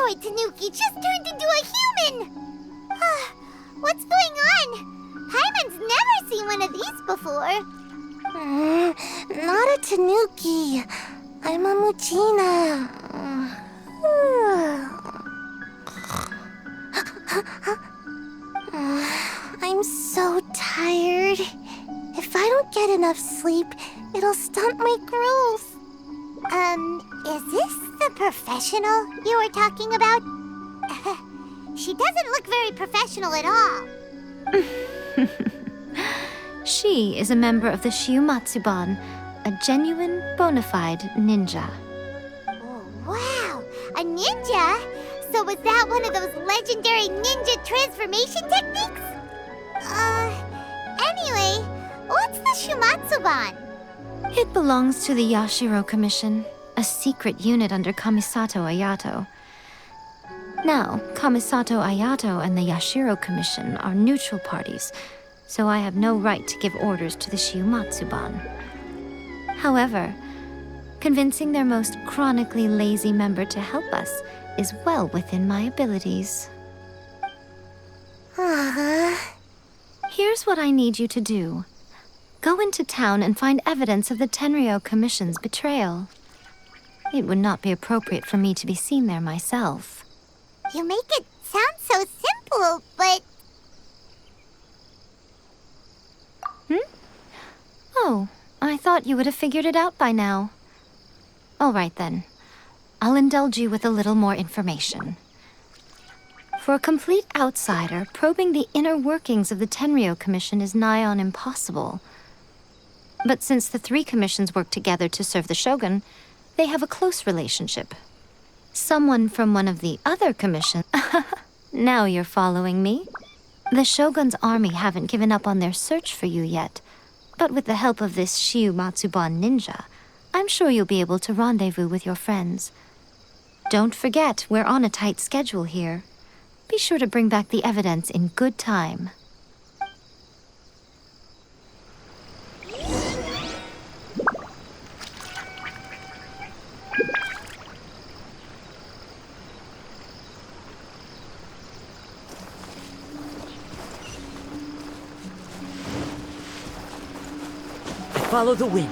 android Tanuki just turned into a human! What's going on? Paimon's never seen one of these before. Not a Tanuki. I'm a Muchina. I'm so tired. If I don't get enough sleep, it'll stunt my growth. Is this the professional you were talking about? She doesn't look very professional at all. She is a member of the Shiumatsuban, a genuine, bona fide ninja. Oh, wow! A ninja? So was that one of those legendary ninja transformation techniques? Anyway, what's the Shiumatsuban? It belongs to the Yashiro Commission, a secret unit under Kamisato Ayato. Now, Kamisato Ayato and the Yashiro Commission are neutral parties, so I have no right to give orders to the Shiumatsuban. However, convincing their most chronically lazy member to help us is well within my abilities. Here's what I need you to do. Go into town and find evidence of the Tenryou Commission's betrayal. It would not be appropriate for me to be seen there myself. You make it sound so simple, but... Oh, I thought you would have figured it out by now. All right then. I'll indulge you with a little more information. For a complete outsider, probing the inner workings of the Tenryou Commission is nigh on impossible. But since the three commissions work together to serve the Shogun, they have a close relationship. Someone from one of the other commissions... Now you're following me. The Shogun's army haven't given up on their search for you yet, but with the help of this Shiumatsuban ninja, I'm sure you'll be able to rendezvous with your friends. Don't forget, we're on a tight schedule here. Be sure to bring back the evidence in good time. Follow the wind.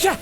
Yeah.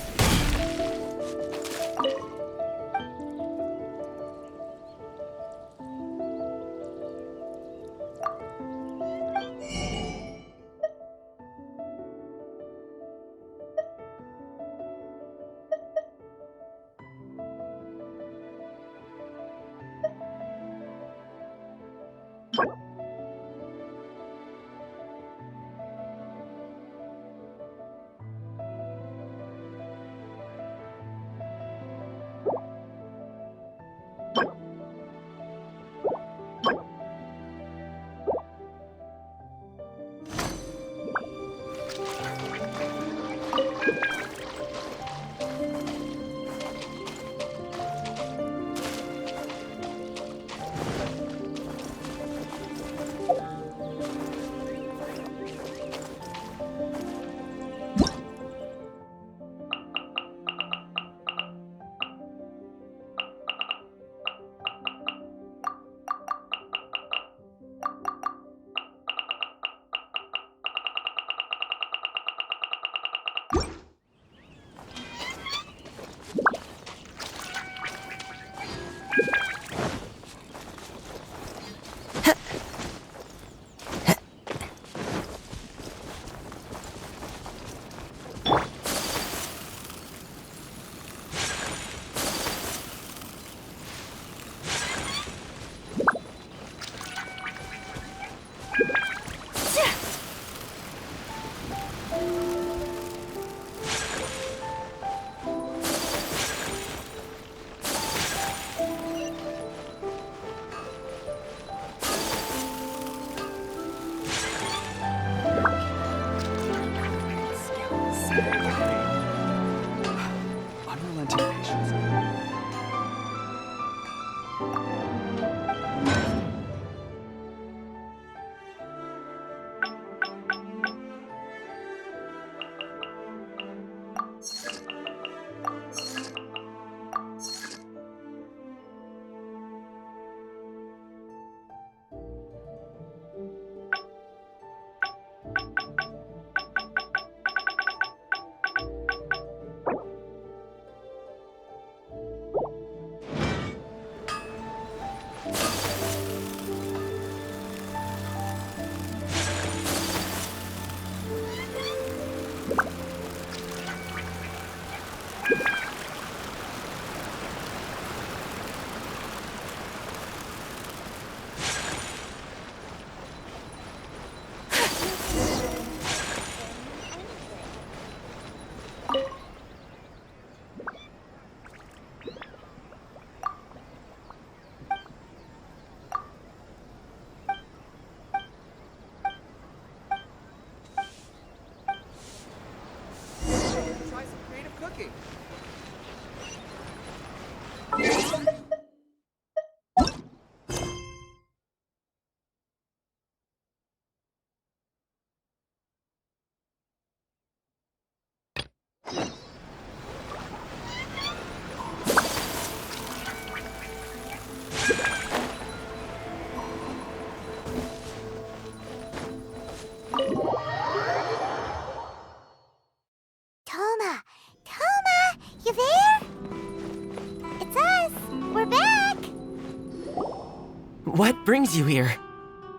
What brings you here?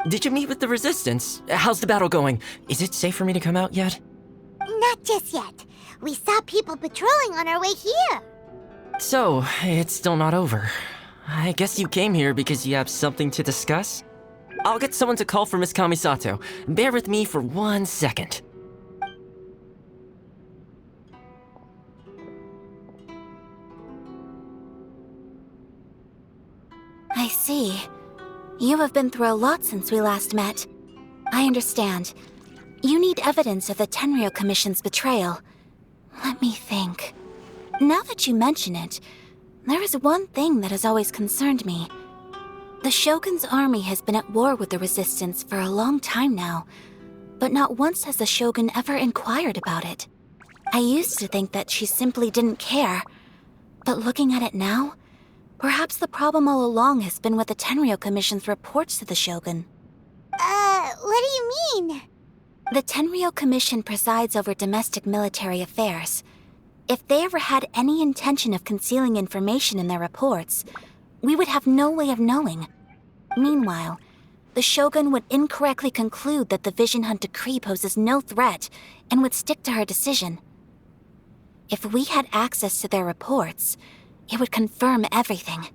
Did you meet with the Resistance? How's the battle going? Is it safe for me to come out yet? Not just yet. We saw people patrolling on our way here. So, it's still not over. I guess you came here because you have something to discuss? I'll get someone to call for Miss Kamisato. Bear with me for 1 second. I see. You have been through a lot since we last met. I understand. You need evidence of the Tenryou Commission's betrayal. Let me think. Now that you mention it, there is one thing that has always concerned me. The Shogun's army has been at war with the Resistance for a long time now, but not once has the Shogun ever inquired about it. I used to think that she simply didn't care, but looking at it now, perhaps the problem all along has been with the Tenryou Commission's reports to the Shogun. What do you mean? The Tenryou Commission presides over domestic military affairs. If they ever had any intention of concealing information in their reports, we would have no way of knowing. Meanwhile, the Shogun would incorrectly conclude that the Vision Hunt decree poses no threat and would stick to her decision. If we had access to their reports, it would confirm everything.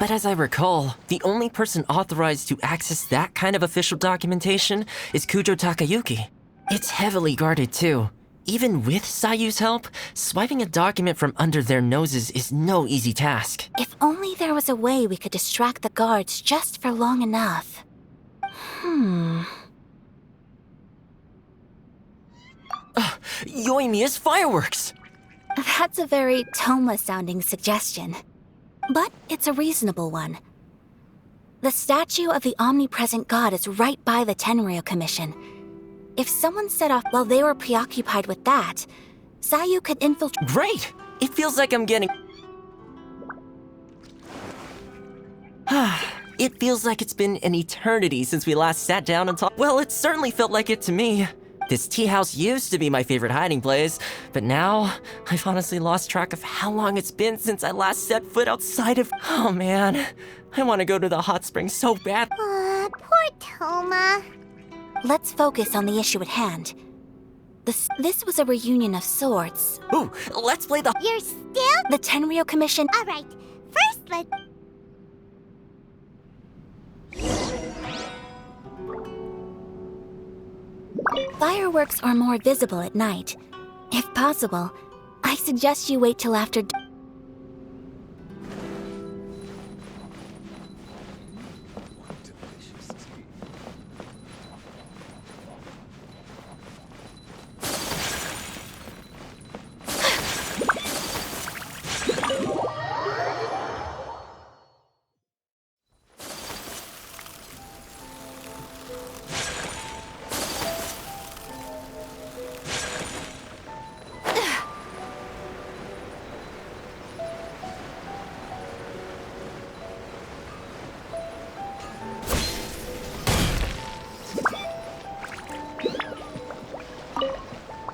But as I recall, the only person authorized to access that kind of official documentation is Kujo Takayuki. It's heavily guarded too. Even with Sayu's help, swiping a document from under their noses is no easy task. If only there was a way we could distract the guards just for long enough. Yoimiya's fireworks! That's a very Toma-sounding suggestion. But it's a reasonable one. The statue of the omnipresent god is right by the Tenryou Commission. If someone set off while they were preoccupied with that, Sayu could infiltrate— Great! It feels like I'm getting... It feels like it's been an eternity since we last sat down and talked. Well, it certainly felt like it to me. This tea house used to be my favorite hiding place, but now I've honestly lost track of how long it's been since I last set foot outside of... Oh man, I want to go to the hot springs so bad. Poor Toma. Let's focus on the issue at hand. This was a reunion of sorts. Ooh, let's play the... You're still? The Tenryou Commission— All right. First, let's... Fireworks are more visible at night. If possible, I suggest you wait till after—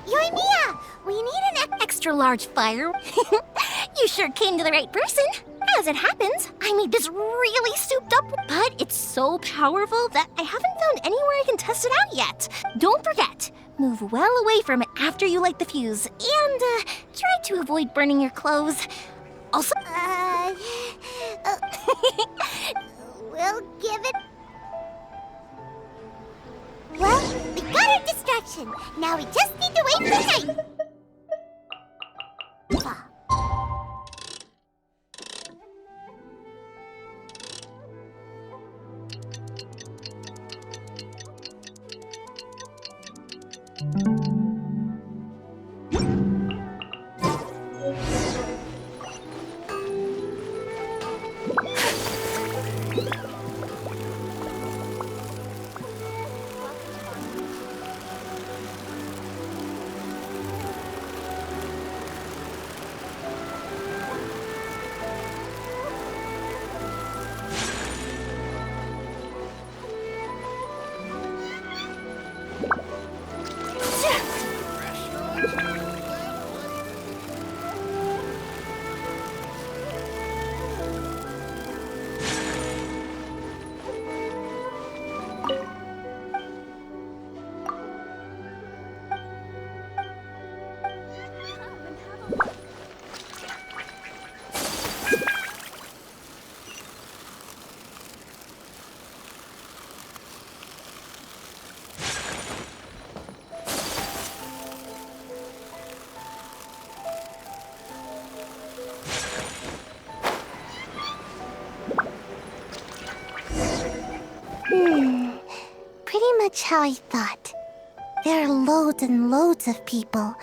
Yoimiya, we need an extra large fire. You sure came to the right person. As it happens, I made this really souped up, but it's so powerful that I haven't found anywhere I can test it out yet. Don't forget, move well away from it after you light the fuse, and try to avoid burning your clothes. Also, we'll give it... Well, we got our distraction. Now we just need to wait for night. how I thought. There are loads and loads of people.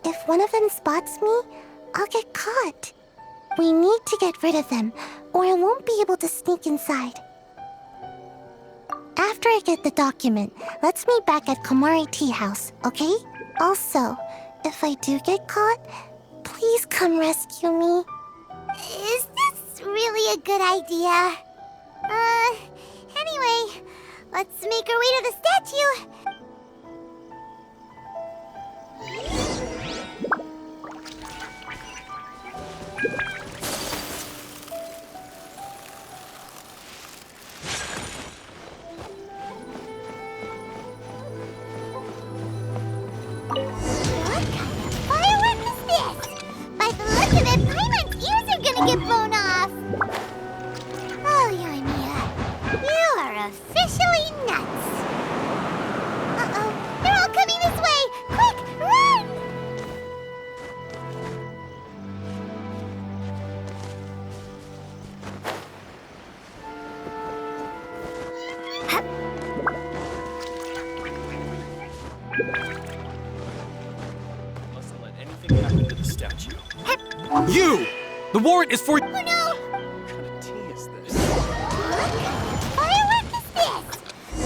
If one of them spots me, I'll get caught. We need to get rid of them, or I won't be able to sneak inside. After I get the document, let's meet back at Komari Tea House, okay? Also, if I do get caught, please come rescue me. Is this really a good idea? Anyway, let's make our way to the statue. What kind of firework is this? By the look of it, Paimon's ears are gonna get blown off. Oh, Yoimiya, you are officially nuts. Uh-oh, they're all coming this way! Quick, run! Mustn't let anything happen to the statue. You! The warrant is for. Oh no! What kind of tea is this? What kind of firework is this?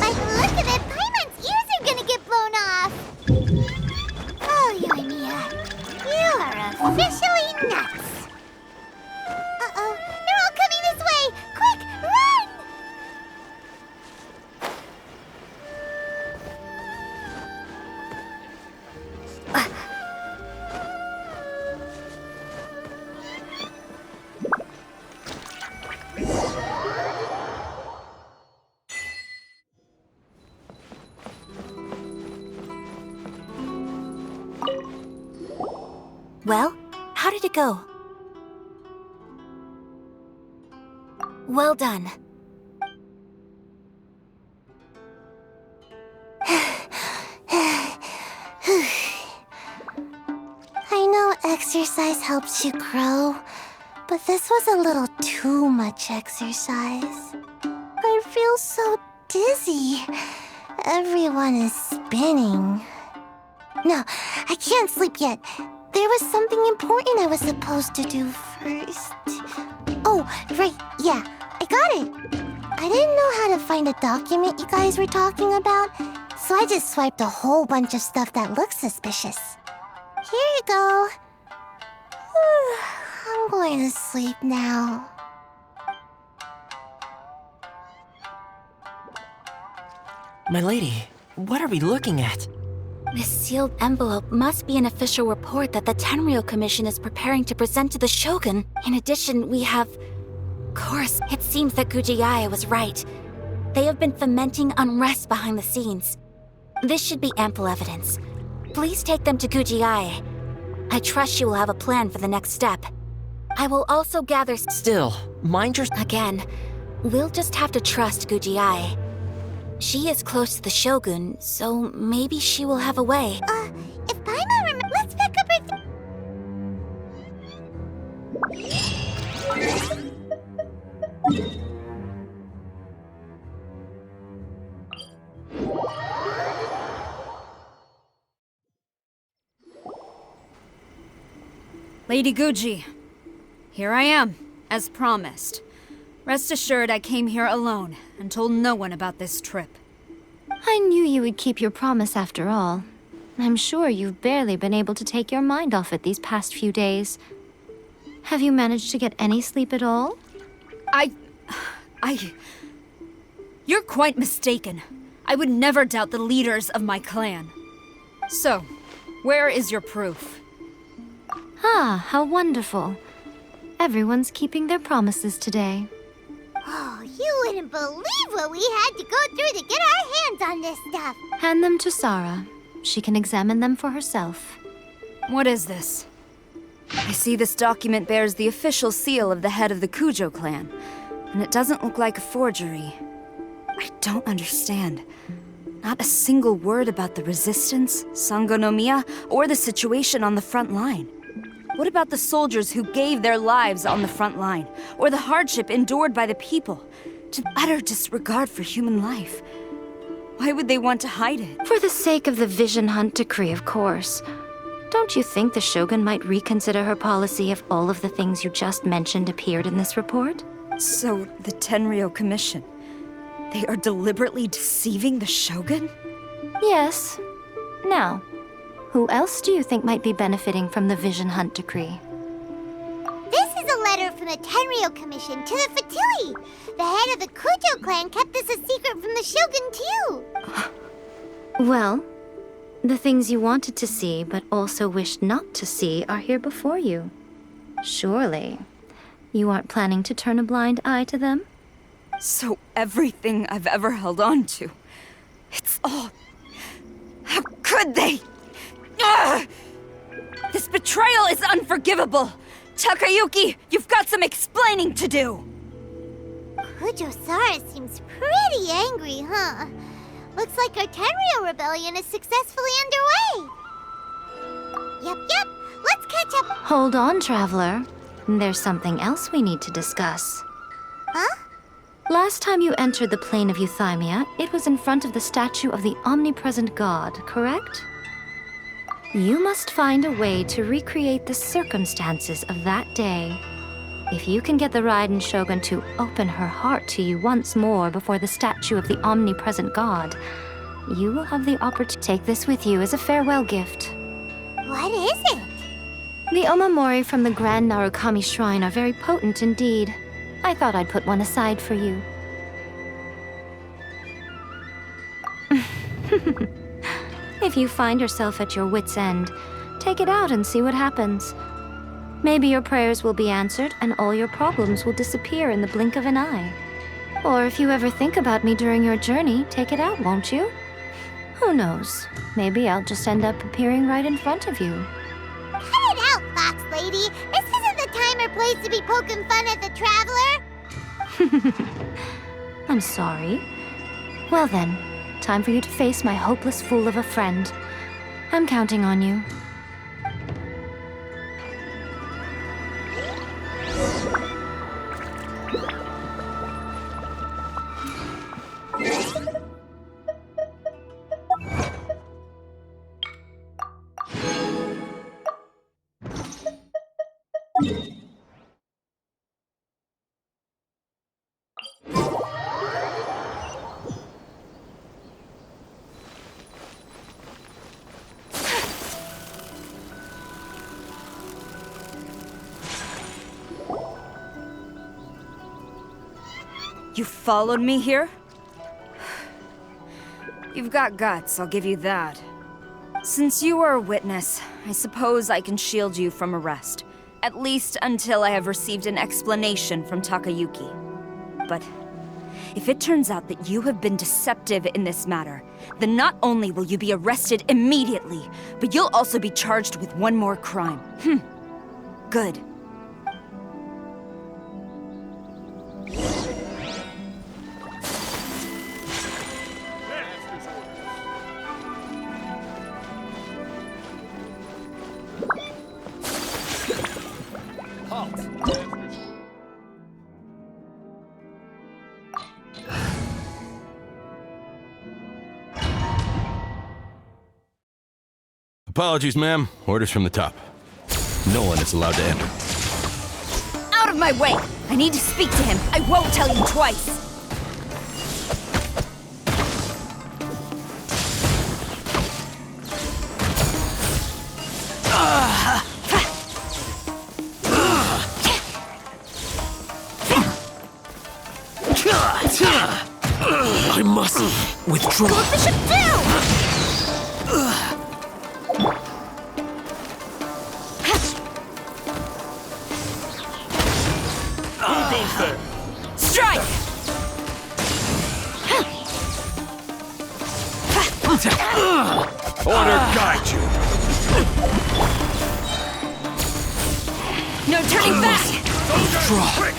By the look of it, Paimon's ears are gonna get blown off. Oh, Yoimiya, you are officially nuts. Uh-oh, they're all coming this way! Quick, run! Well, how did it go? Well done. I know exercise helps you grow, but this was a little too much exercise. I feel so dizzy. Everyone is spinning. No, I can't sleep yet. There was something important I was supposed to do first. Oh, right, yeah, I got it. I didn't know how to find a document you guys were talking about, so I just swiped a whole bunch of stuff that looks suspicious. Here you go. I'm going to sleep now. My lady, what are we looking at? This sealed envelope must be an official report that the Tenryou Commission is preparing to present to the Shogun. In addition, we have... Of course, it seems that Gujiae was right. They have been fomenting unrest behind the scenes. This should be ample evidence. Please take them to Gujiae. I trust you will have a plan for the next step. I will also gather... Still, mind your... Again, we'll just have to trust Gujiae. She is close to the Shogun, so maybe she will have a way. If Paimon remembers, let's pack up her Lady Guji, here I am, as promised. Rest assured I came here alone and told no one about this trip. I knew you would keep your promise after all. I'm sure you've barely been able to take your mind off it these past few days. Have you managed to get any sleep at all? You're quite mistaken. I would never doubt the leaders of my clan. So, where is your proof? Ah, how wonderful. Everyone's keeping their promises today. Oh, you wouldn't believe what we had to go through to get our hands on this stuff. Hand them to Sarah. She can examine them for herself. What is this? I see this document bears the official seal of the head of the Kujo clan, and it doesn't look like a forgery. I don't understand. Not a single word about the resistance, Sangonomiya, or the situation on the front line. What about the soldiers who gave their lives on the front line, or the hardship endured by the people, to utter disregard for human life? Why would they want to hide it? For the sake of the Vision Hunt decree, of course. Don't you think the Shogun might reconsider her policy if all of the things you just mentioned appeared in this report? So, the Tenryou Commission, they are deliberately deceiving the Shogun? Yes. Now, who else do you think might be benefiting from the Vision Hunt decree? This is a letter from the Tenryou Commission to the Fatui. The head of the Kujo clan kept this a secret from the Shogun, too. Well, the things you wanted to see but also wished not to see are here before you. Surely, you aren't planning to turn a blind eye to them? So everything I've ever held on to, it's all... How could they? Ugh! This betrayal is unforgivable! Takayuki, you've got some explaining to do! Kujo-Sara seems pretty angry, huh? Looks like our Tenryou rebellion is successfully underway. Yep, let's catch up. Hold on, Traveler. There's something else we need to discuss. Huh? Last time you entered the plane of Euthymia, it was in front of the statue of the omnipresent god, correct? You must find a way to recreate the circumstances of that day. If you can get the Raiden Shogun to open her heart to you once more before the statue of the omnipresent god, you will have the opportunity to take this with you as a farewell gift. What is it? The omamori from the Grand Narukami Shrine are very potent indeed. I thought I'd put one aside for you. If you find yourself at your wit's end, take it out and see what happens. Maybe your prayers will be answered and all your problems will disappear in the blink of an eye. Or if you ever think about me during your journey, take it out, won't you? Who knows? Maybe I'll just end up appearing right in front of you. Cut it out, Fox Lady. This isn't the time or place to be poking fun at the Traveler. I'm sorry. Well then, time for you to face my hopeless fool of a friend. I'm counting on you. You followed me here? You've got guts, I'll give you that. Since you are a witness, I suppose I can shield you from arrest. At least until I have received an explanation from Takayuki. But if it turns out that you have been deceptive in this matter, then not only will you be arrested immediately, but you'll also be charged with one more crime. Good. Apologies, ma'am. Orders from the top. No one is allowed to enter. Out of my way! I need to speak to him. I won't tell you twice. I must withdraw. Close the ship down! Strike! Order guide you. No turning back! Draw.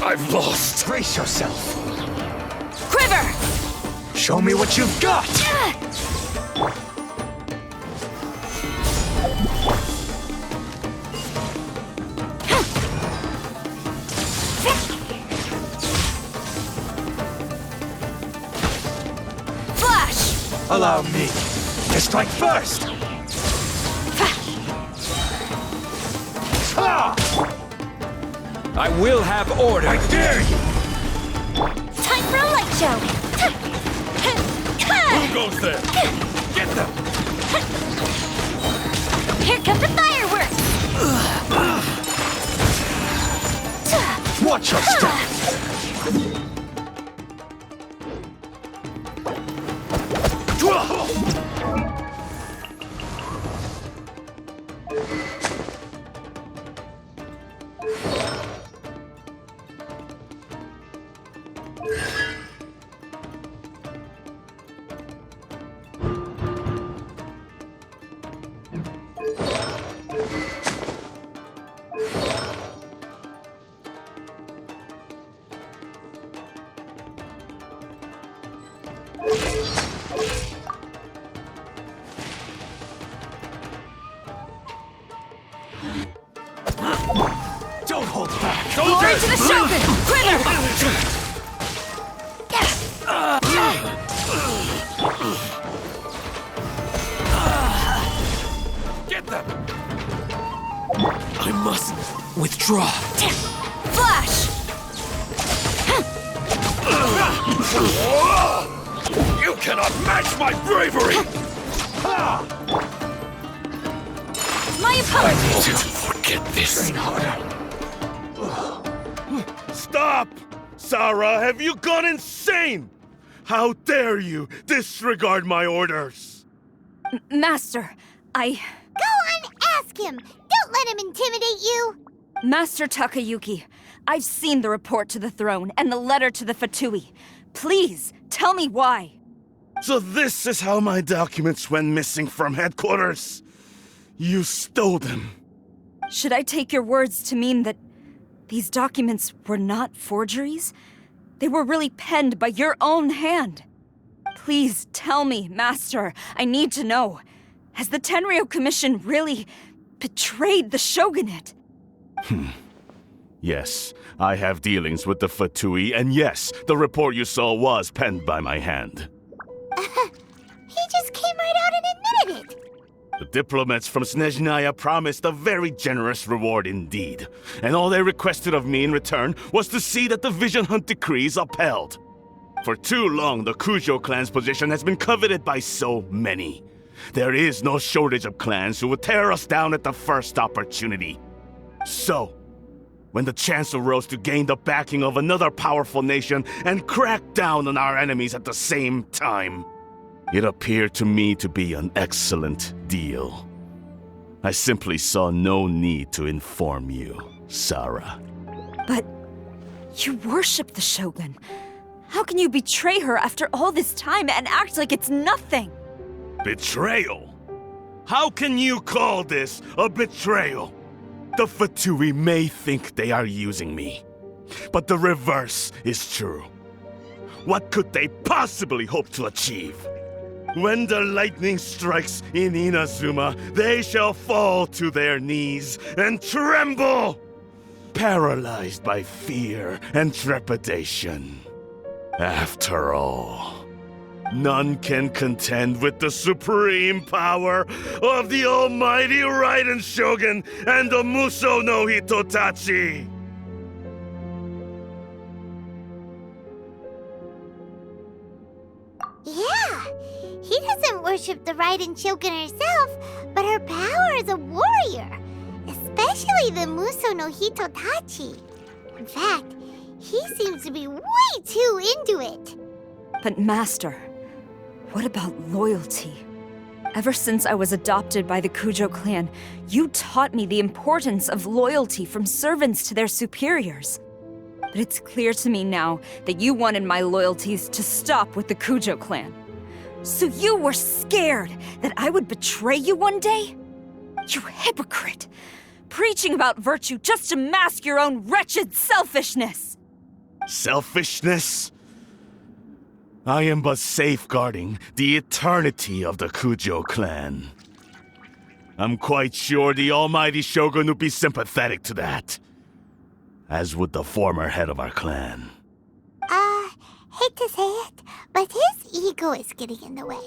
I've lost. Brace yourself. Quiver! Show me what you've got. Allow me to strike first! I will have order! I dare you! Time for a light show! Who goes there? Get them! Here come the fireworks! Watch your step! Don't hold back! Glory to the Shogun! Quiver! Get them! I must withdraw. Flash! You cannot match my bravery! My opponent! Forget this. Stop! Sarah, have you gone insane? How dare you disregard my orders? Master, Go on, ask him! Don't let him intimidate you! Master Takayuki, I've seen the report to the throne and the letter to the Fatui. Please, tell me why. So this is how my documents went missing from headquarters? You stole them. Should I take your words to mean that these documents were not forgeries? They were really penned by your own hand. Please tell me, Master. I need to know. Has the Tenryo Commission really betrayed the Shogunate? Yes, I have dealings with the Fatui, and yes, the report you saw was penned by my hand. He just came right out and admitted it! The diplomats from Snezhnaya promised a very generous reward indeed, and all they requested of me in return was to see that the Vision Hunt decree is upheld. For too long, the Kujo clan's position has been coveted by so many. There is no shortage of clans who would tear us down at the first opportunity. So, when the chance arose to gain the backing of another powerful nation and crack down on our enemies at the same time, it appeared to me to be an excellent deal. I simply saw no need to inform you, Sarah. But you worship the Shogun. How can you betray her after all this time and act like it's nothing? Betrayal? How can you call this a betrayal? The Fatui may think they are using me, but the reverse is true. What could they possibly hope to achieve? When the lightning strikes in Inazuma, they shall fall to their knees and tremble, paralyzed by fear and trepidation. After all, none can contend with the supreme power of the almighty Raiden Shogun and the Muso no Hitotachi! Yeah, he doesn't worship the Raiden Shogun herself, but her power as a warrior, especially the Muso no Hitotachi. In fact, he seems to be way too into it. But Master, what about loyalty? Ever since I was adopted by the Kujo clan, you taught me the importance of loyalty from servants to their superiors. But it's clear to me now that you wanted my loyalties to stop with the Kujo clan. So you were scared that I would betray you one day? You hypocrite! Preaching about virtue just to mask your own wretched selfishness! Selfishness? I am but safeguarding the eternity of the Kujo clan. I'm quite sure the almighty Shogun would be sympathetic to that. As would the former head of our clan. Hate to say it, but his ego ego is getting in the way.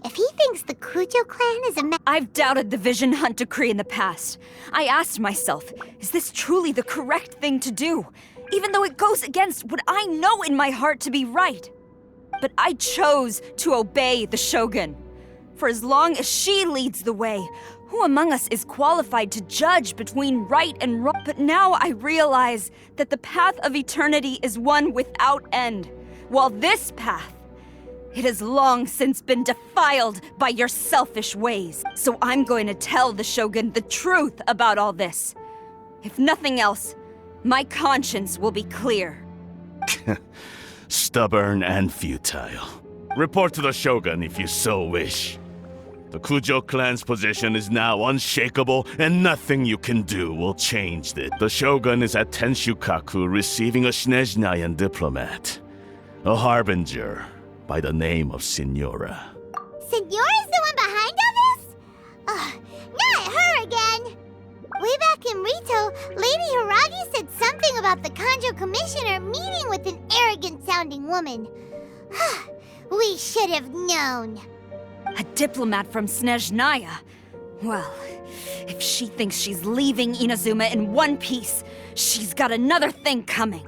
If he thinks the Kujo clan is a I've doubted the Vision Hunt decree in the past. I asked myself, is this truly the correct thing to do? Even though it goes against what I know in my heart to be right. But I chose to obey the Shogun. For as long as she leads the way, who among us is qualified to judge between right and wrong? But now I realize that the path of eternity is one without end, while this path, it has long since been defiled by your selfish ways. So I'm going to tell the Shogun the truth about all this. If nothing else, my conscience will be clear. Stubborn and futile. Report to the Shogun if you so wish. The Kujo clan's position is now unshakable, and nothing you can do will change it. The Shogun is at Tenshukaku receiving a Snezhnayan diplomat, a harbinger by the name of Signora. Signora's the one behind all this? Not her again! Way back in Rito, Lady Hiragi said something about the Kanjo Commissioner meeting with an arrogant-sounding woman. We should have known. A diplomat from Snezhnaya? Well, if she thinks she's leaving Inazuma in one piece, she's got another thing coming.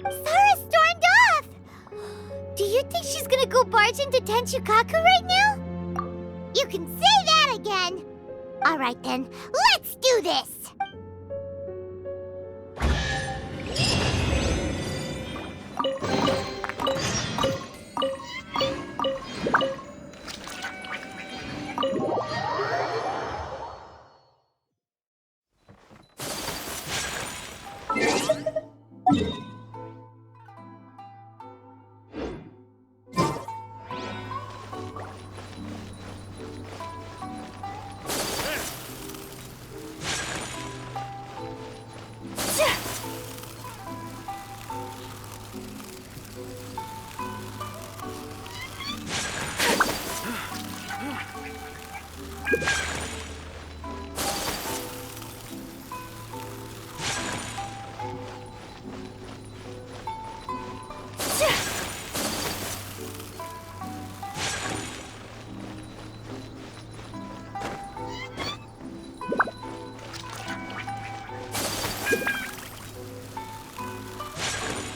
Sara stormed off! Do you think she's gonna go barge into Tenshukaku right now? You can say that again! Alright then, let's do this!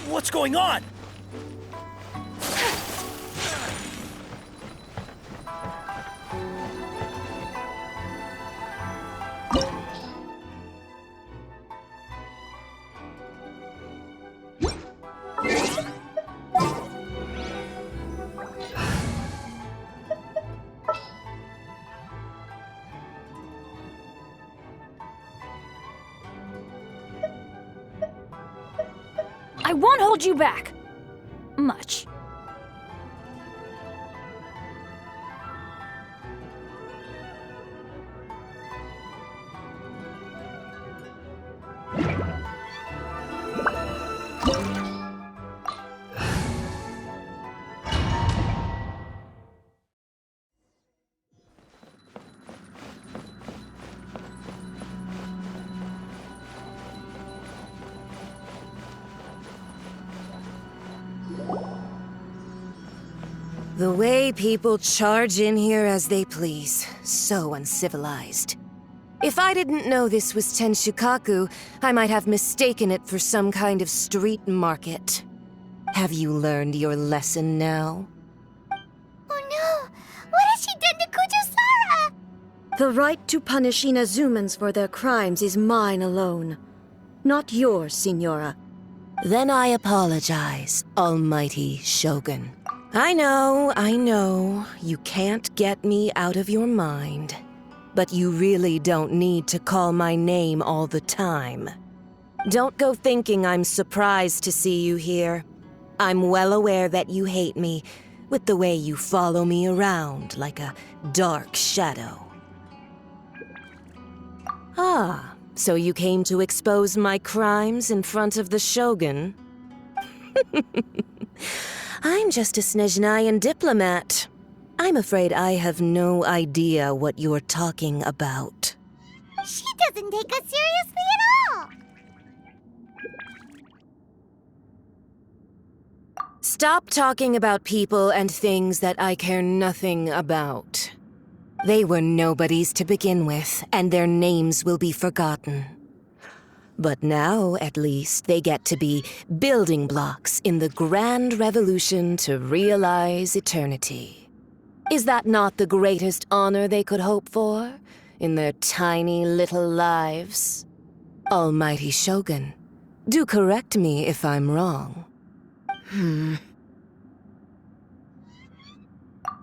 What's going on? I won't hold you back. Much. The way people charge in here as they please. So uncivilized. If I didn't know this was Tenshukaku, I might have mistaken it for some kind of street market. Have you learned your lesson now? Oh no! What has she done to Kujo-Sara? The right to punish Inazumans for their crimes is mine alone. Not yours, Signora. Then I apologize, almighty Shogun. I know, you can't get me out of your mind. But you really don't need to call my name all the time. Don't go thinking I'm surprised to see you here. I'm well aware that you hate me, with the way you follow me around like a dark shadow. Ah, so you came to expose my crimes in front of the Shogun? I'm just a Snezhnayan diplomat. I'm afraid I have no idea what you're talking about. She doesn't take us seriously at all! Stop talking about people and things that I care nothing about. They were nobodies to begin with, and their names will be forgotten. But now, at least, they get to be building blocks in the grand revolution to realize eternity. Is that not the greatest honor they could hope for in their tiny little lives? Almighty Shogun, do correct me if I'm wrong.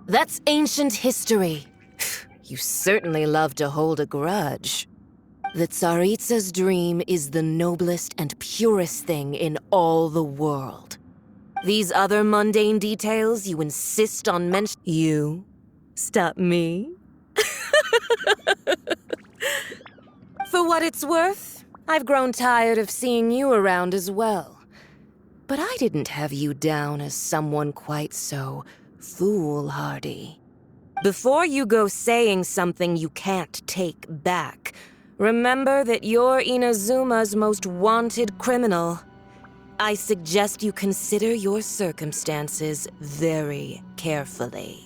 That's ancient history. You certainly love to hold a grudge. The Tsaritsa's dream is the noblest and purest thing in all the world. These other mundane details you insist on mentioning. You stop me? For what it's worth, I've grown tired of seeing you around as well. But I didn't have you down as someone quite so foolhardy. Before you go saying something you can't take back, remember that you're Inazuma's most wanted criminal. I suggest you consider your circumstances very carefully.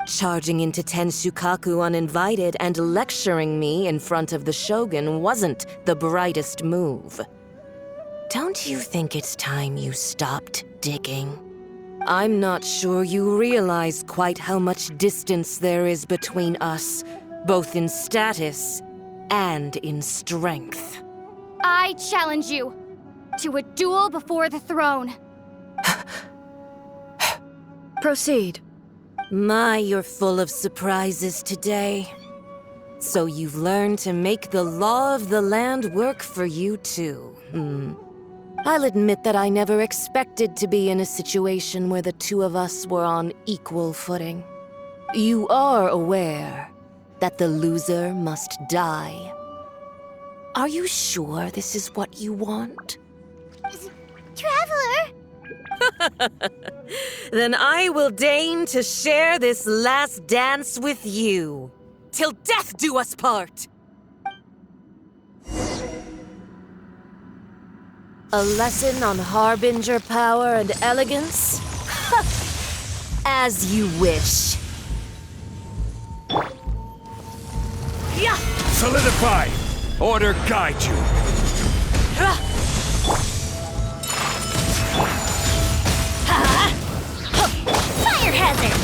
Charging into Tenshukaku uninvited and lecturing me in front of the Shogun wasn't the brightest move. Don't you think it's time you stopped digging? I'm not sure you realize quite how much distance there is between us, both in status and in strength. I challenge you to a duel before the throne. Proceed. My, you're full of surprises today. So you've learned to make the law of the land work for you too, I'll admit that I never expected to be in a situation where the two of us were on equal footing. You are aware that the loser must die. Are you sure this is what you want? Traveler! Then I will deign to share this last dance with you. Till death do us part! A lesson on harbinger power and elegance? As you wish. Yeah. Solidify! Order guide you! Fire hazard!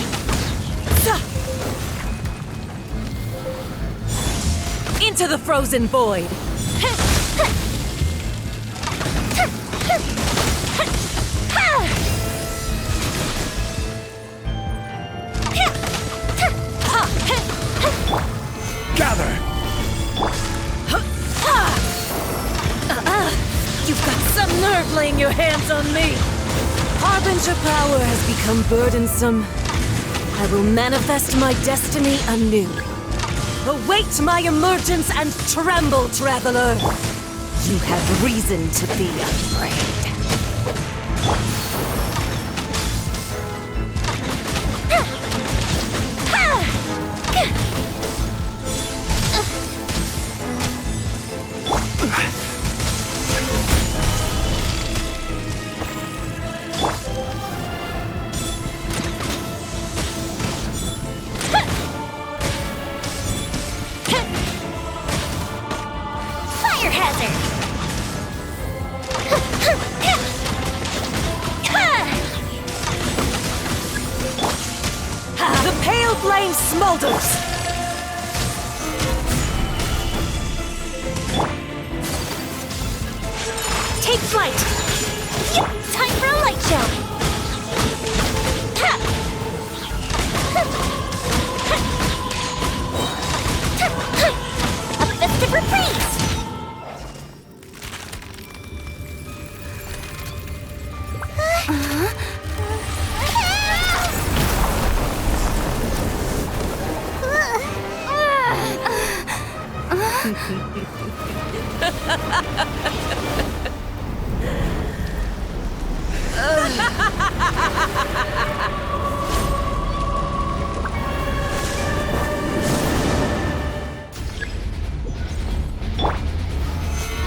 Into the frozen void! Gather! You've got some nerve laying your hands on me! Harbinger power has become burdensome. I will manifest my destiny anew. Await my emergence and tremble, traveler! You have reason to be afraid. Fire hazard! The pale flame smolders! Take flight! Yep, time for a light show! A festive reprise!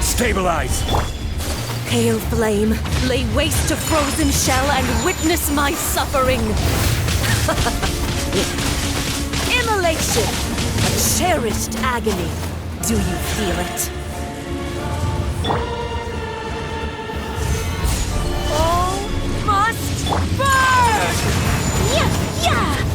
Stabilize! Hail flame, lay waste to frozen shell and witness my suffering! Immolation! A cherished agony. Do you feel it? All must burn! Yeah, yeah!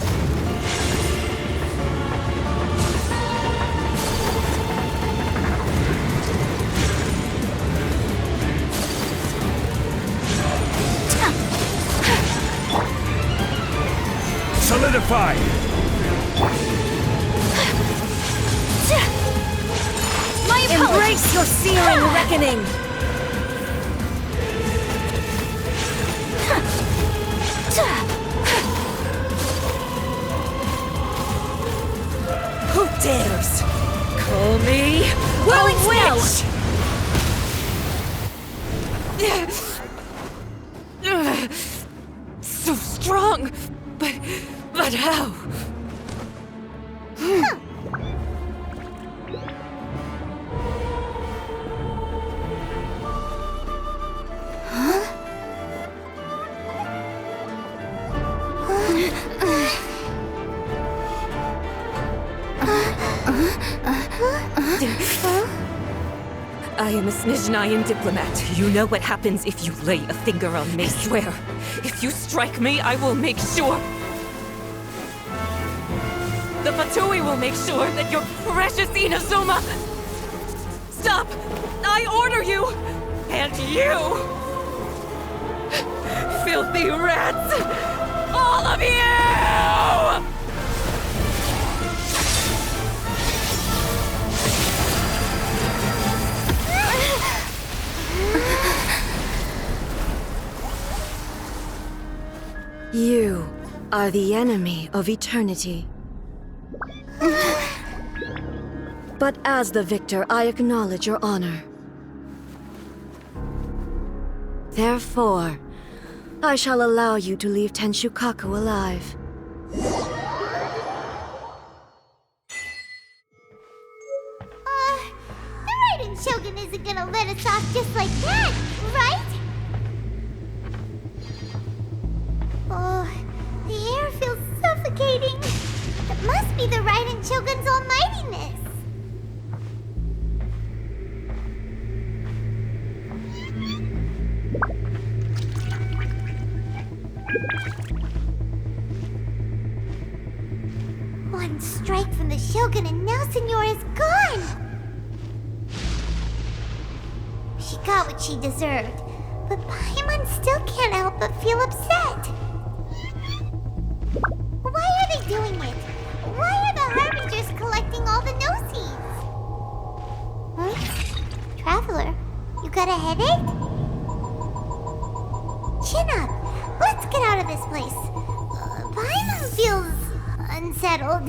Solidify! Embrace your searing reckoning! Who dares call me a witch? So strong, but how? I am a Snizhnayan diplomat. You know what happens if you lay a finger on me. Swear, if you strike me, I will make sure. The Fatui will make sure that your precious Inazuma... Stop! I order you! And you! Filthy rats! All of you! You are the enemy of eternity. But as the victor, I acknowledge your honor. Therefore, I shall allow you to leave Tenshukaku alive. The Raiden Shogun isn't gonna let us off just like that, right? Oh, the air feels suffocating. It must be the Raiden Shogun's almightiness. One strike from the Shogun and now Signora's gone! She got what she deserved, but Paimon still can't help but feel upset. Why are they doing it? Why are the Harbingers collecting all the no-seeds? Huh? Traveler, you got a headache? Chin up! Let's get out of this place. Paimon feels unsettled.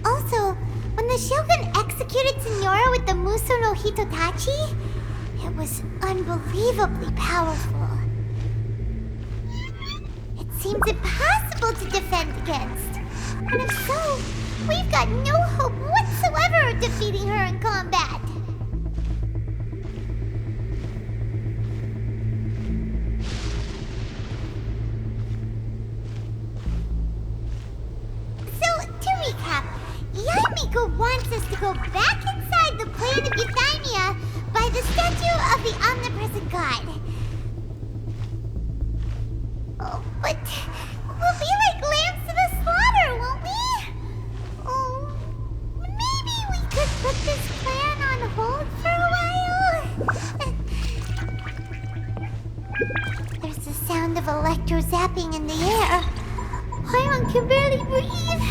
Also, when the Shogun executed Signora with the Muso no Hitotachi, it was unbelievably powerful. It seems impossible to defend against. And if so, we've got no hope whatsoever of defeating her in combat. So, to recap, Yaimiko wants us to go back inside the plane of Euthymia by the statue of the omnipresent god. Oh, but we'll be like lambs to the slaughter, won't we? Oh, maybe we could put this plan on hold for a while? There's the sound of electro zapping in the air. Paimon can barely breathe.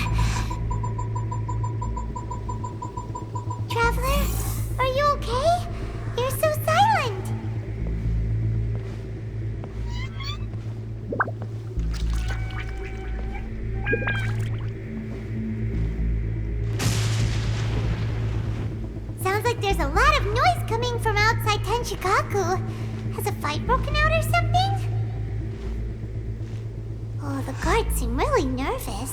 Traveler, are you okay? You're so silent. Sounds like there's a lot of noise coming from outside Tenshukaku. Has a fight broken out or something? Oh, the guards seem really nervous.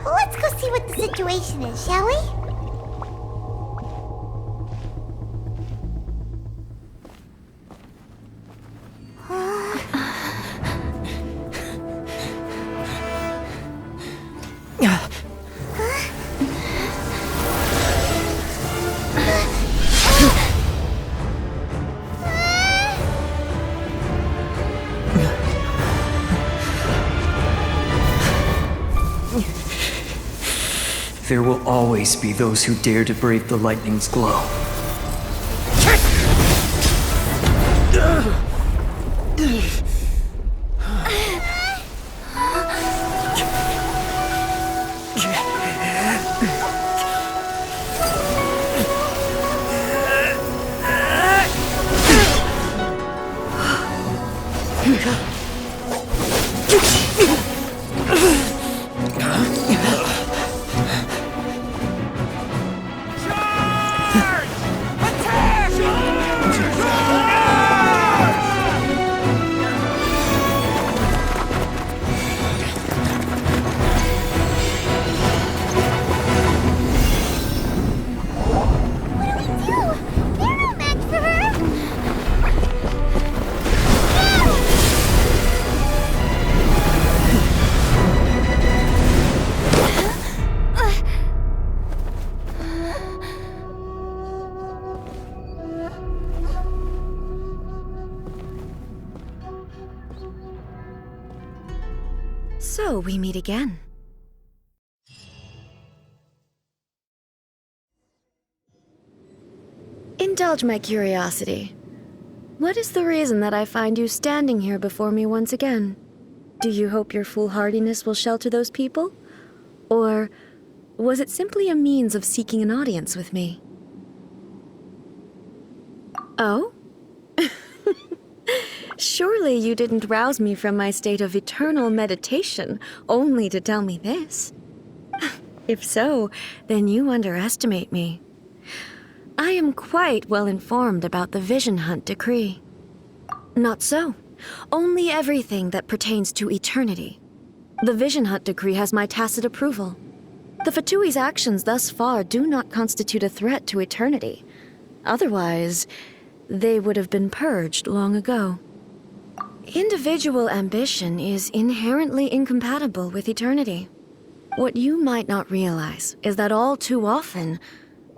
Well, let's go see what the situation is, shall we? There will always be those who dare to brave the lightning's glow. So we meet again. Indulge my curiosity. What is the reason that I find you standing here before me once again? Do you hope your foolhardiness will shelter those people? Or was it simply a means of seeking an audience with me? Oh? Surely you didn't rouse me from my state of eternal meditation only to tell me this. If so, then you underestimate me. I am quite well informed about the Vision Hunt decree. Not so. Only everything that pertains to eternity. The Vision Hunt decree has my tacit approval. The Fatui's actions thus far do not constitute a threat to eternity. Otherwise, they would have been purged long ago. Individual ambition is inherently incompatible with eternity. What you might not realize is that all too often,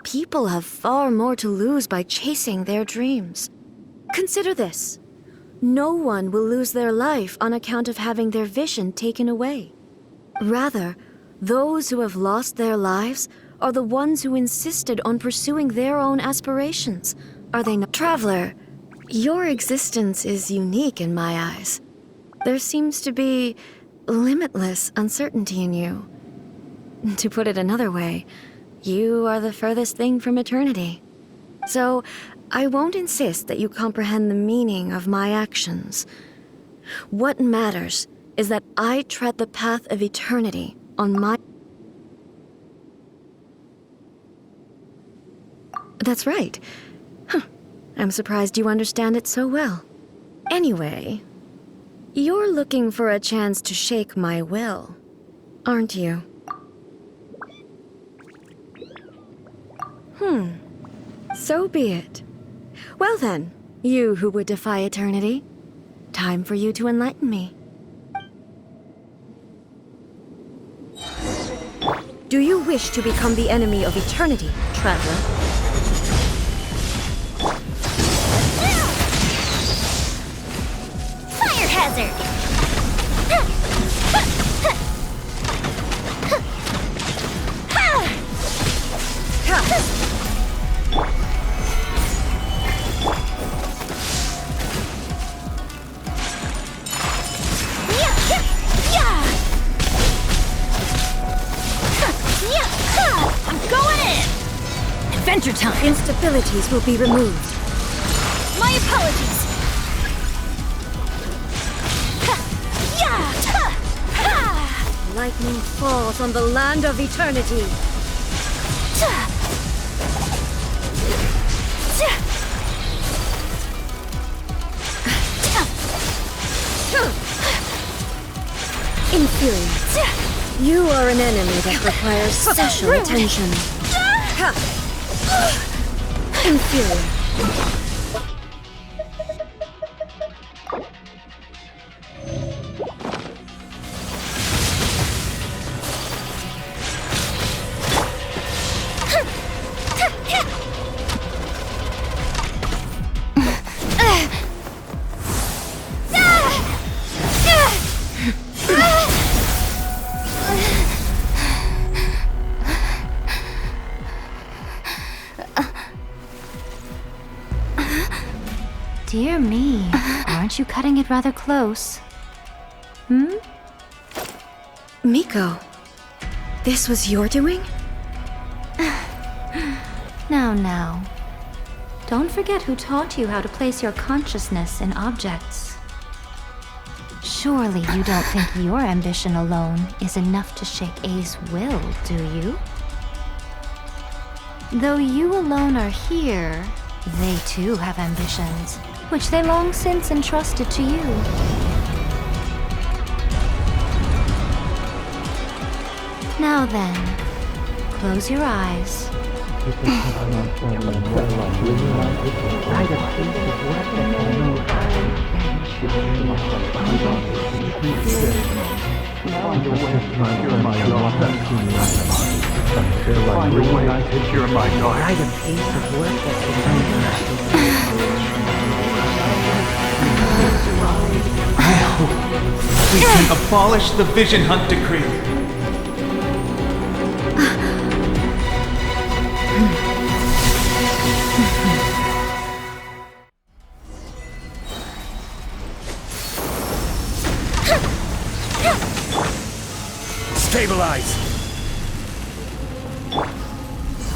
people have far more to lose by chasing their dreams. Consider this. No one will lose their life on account of having their vision taken away. Rather, those who have lost their lives are the ones who insisted on pursuing their own aspirations. Are they not? Traveler, your existence is unique in my eyes. There seems to be limitless uncertainty in you. To put it another way, you are the furthest thing from eternity. So, I won't insist that you comprehend the meaning of my actions. What matters is that I tread the path of eternity on my... That's right. I'm surprised you understand it so well. Anyway, you're looking for a chance to shake my will, aren't you? So be it. Well then, you who would defy eternity, time for you to enlighten me. Do you wish to become the enemy of eternity, traveler? Fire hazard! I'm going in! Adventure time! Instabilities will be removed. My apologies! Lightning falls on the land of eternity. infuriates. You are an enemy that requires special attention. Inferior. Dear me, aren't you cutting it rather close? Miko, this was your doing? Now. Don't forget who taught you how to place your consciousness in objects. Surely you don't think your ambition alone is enough to shake A's will, do you? Though you alone are here, they too have ambitions, which they long since entrusted to you. Now then, close your eyes. We can abolish the Vision Hunt Decree. Stabilize!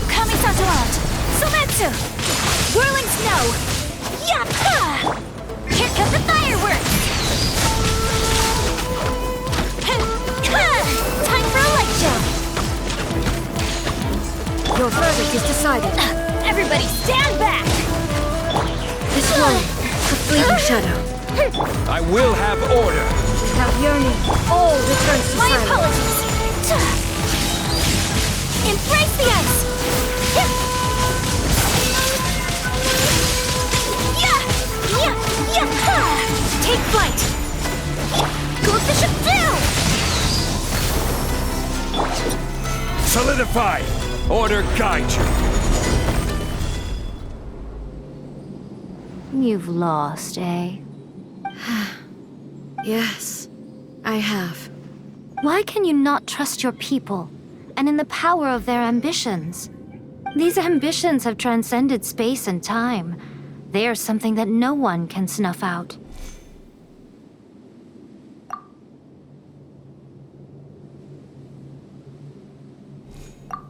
Kami-Satoran! Sometsu! Whirling snow! Yappa! Here come the fireworks! Time for a light show! Your verdict is decided. Everybody stand back! This one, a fleeting shadow. I will have order! Without yearning, all returns to My silence. apologies! Embrace the ice! Take flight! Goes the ship down! Solidify! Order guide you! You've lost, eh? Yes, I have. Why can you not trust your people, and in the power of their ambitions? These ambitions have transcended space and time. They are something that no one can snuff out.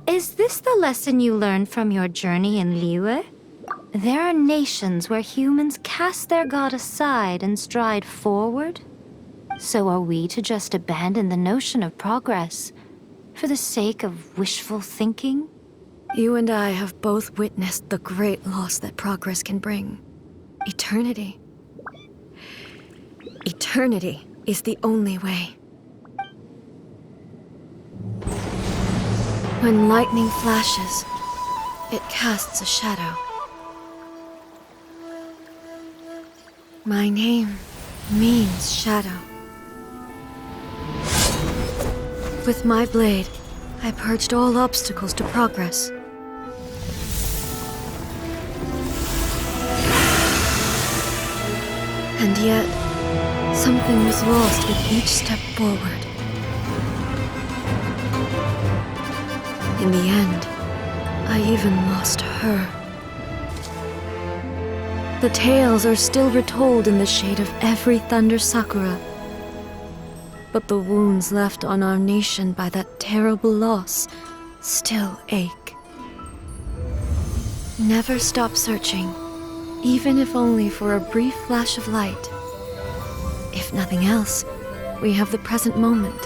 Is this the lesson you learned from your journey in Liyue? There are nations where humans cast their god aside and stride forward. So are we to just abandon the notion of progress for the sake of wishful thinking? You and I have both witnessed the great loss that progress can bring. Eternity. Eternity is the only way. When lightning flashes, it casts a shadow. My name means shadow. With my blade, I purged all obstacles to progress. And yet, something was lost with each step forward. In the end, I even lost her. The tales are still retold in the shade of every Thunder Sakura. But the wounds left on our nation by that terrible loss still ache. Never stop searching, even if only for a brief flash of light. If nothing else, we have the present moment.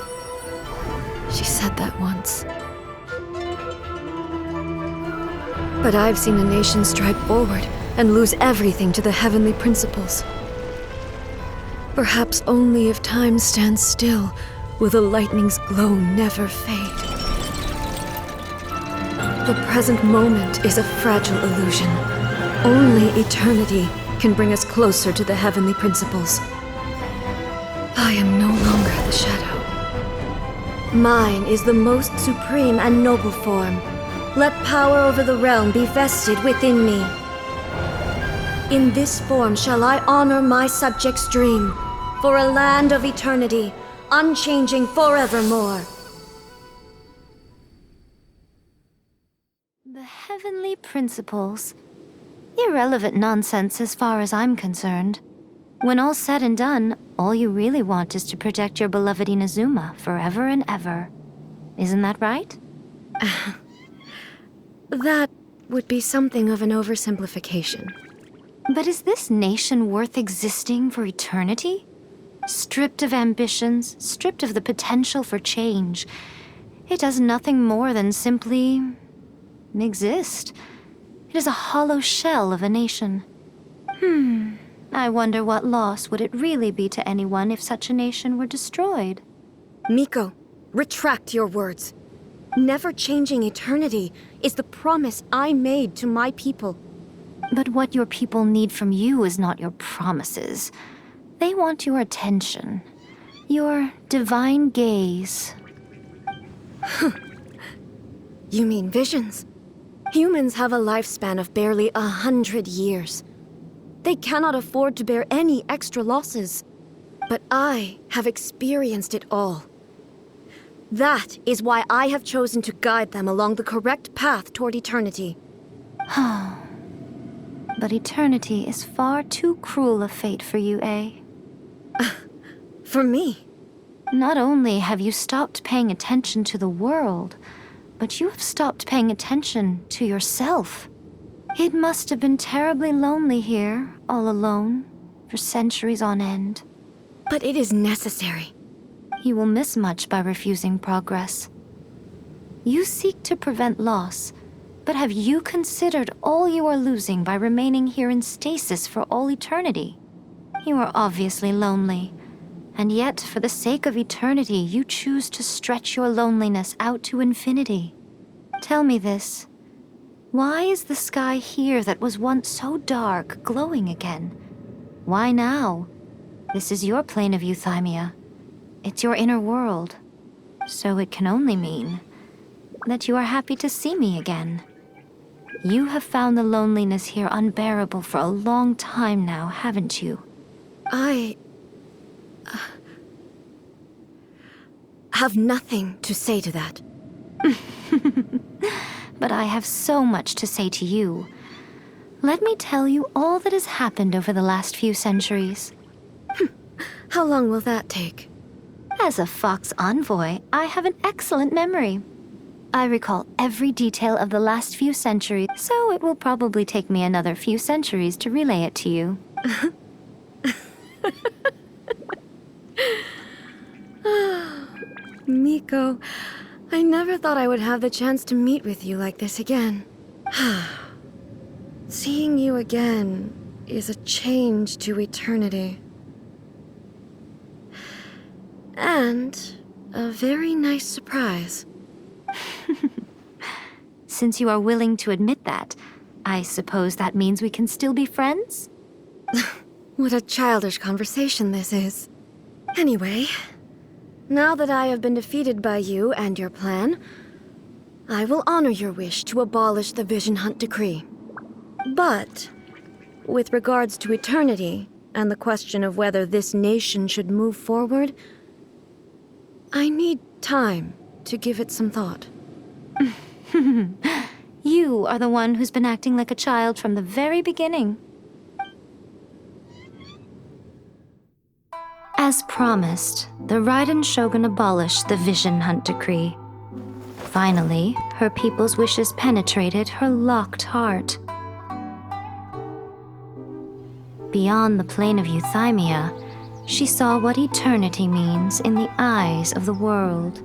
She said that once. But I've seen a nation stride forward and lose everything to the heavenly principles. Perhaps only if time stands still will the lightning's glow never fade. The present moment is a fragile illusion. Only eternity can bring us closer to the heavenly principles. I am no longer the shadow. Mine is the most supreme and noble form. Let power over the realm be vested within me. In this form shall I honor my subjects' dream, for a land of eternity, unchanging forevermore. The heavenly principles. Irrelevant nonsense as far as I'm concerned. When all's said and done, all you really want is to protect your beloved Inazuma forever and ever. Isn't that right? That would be something of an oversimplification. But is this nation worth existing for eternity? Stripped of ambitions, stripped of the potential for change, it does nothing more than simply exist. It is a hollow shell of a nation. I wonder what loss would it really be to anyone if such a nation were destroyed? Miko, retract your words. Never changing eternity is the promise I made to my people. But what your people need from you is not your promises. They want your attention. Your divine gaze. You mean visions? Humans have a lifespan of barely 100 years. They cannot afford to bear any extra losses. But I have experienced it all. That is why I have chosen to guide them along the correct path toward eternity. But eternity is far too cruel a fate for you, eh? For me? Not only have you stopped paying attention to the world, but you have stopped paying attention to yourself. It must have been terribly lonely here, all alone, for centuries on end. But it is necessary. You will miss much by refusing progress. You seek to prevent loss, but have you considered all you are losing by remaining here in stasis for all eternity? You are obviously lonely, and yet for the sake of eternity, you choose to stretch your loneliness out to infinity. Tell me this. Why is the sky here that was once so dark glowing again? Why now? This is your plane of euthymia. It's your inner world. So it can only mean that you are happy to see me again. You have found the loneliness here unbearable for a long time now, haven't you? I have nothing to say to that. But I have so much to say to you. Let me tell you all that has happened over the last few centuries. How long will that take? As a Fox envoy, I have an excellent memory. I recall every detail of the last few centuries, so it will probably take me another few centuries to relay it to you. Miko, I never thought I would have the chance to meet with you like this again. Seeing you again is a change to eternity. And a very nice surprise. Since you are willing to admit that, I suppose that means we can still be friends? What a childish conversation this is. Anyway, now that I have been defeated by you and your plan, I will honor your wish to abolish the Vision Hunt Decree. But, with regards to eternity and the question of whether this nation should move forward, I need time to give it some thought. You are the one who's been acting like a child from the very beginning. As promised, the Raiden Shogun abolished the Vision Hunt Decree. Finally, her people's wishes penetrated her locked heart. Beyond the plane of euthymia, she saw what eternity means in the eyes of the world.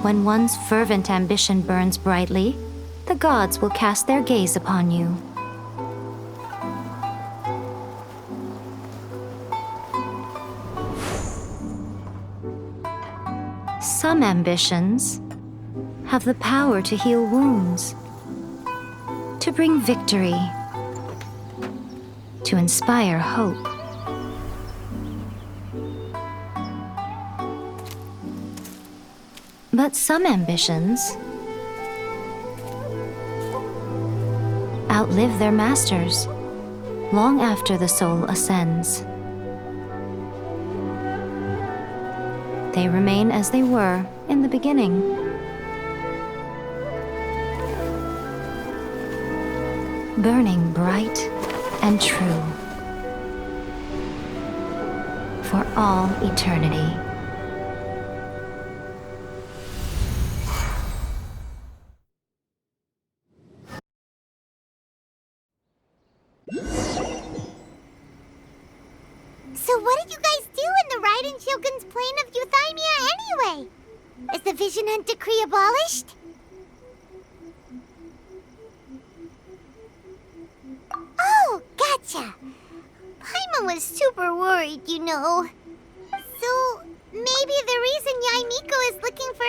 When one's fervent ambition burns brightly, the gods will cast their gaze upon you. some ambitions have the power to heal wounds, to bring victory, to inspire hope. But some ambitions outlive their masters long after the soul ascends. They remain as they were in the beginning. Burning bright and true for all eternity. So what did you guys do in the Raiden Shogun's plane of euthymia anyway? Is the Vision Hunt decree abolished? Oh, gotcha. Paimon was super worried, you know. So, maybe the reason Yae Miko is looking for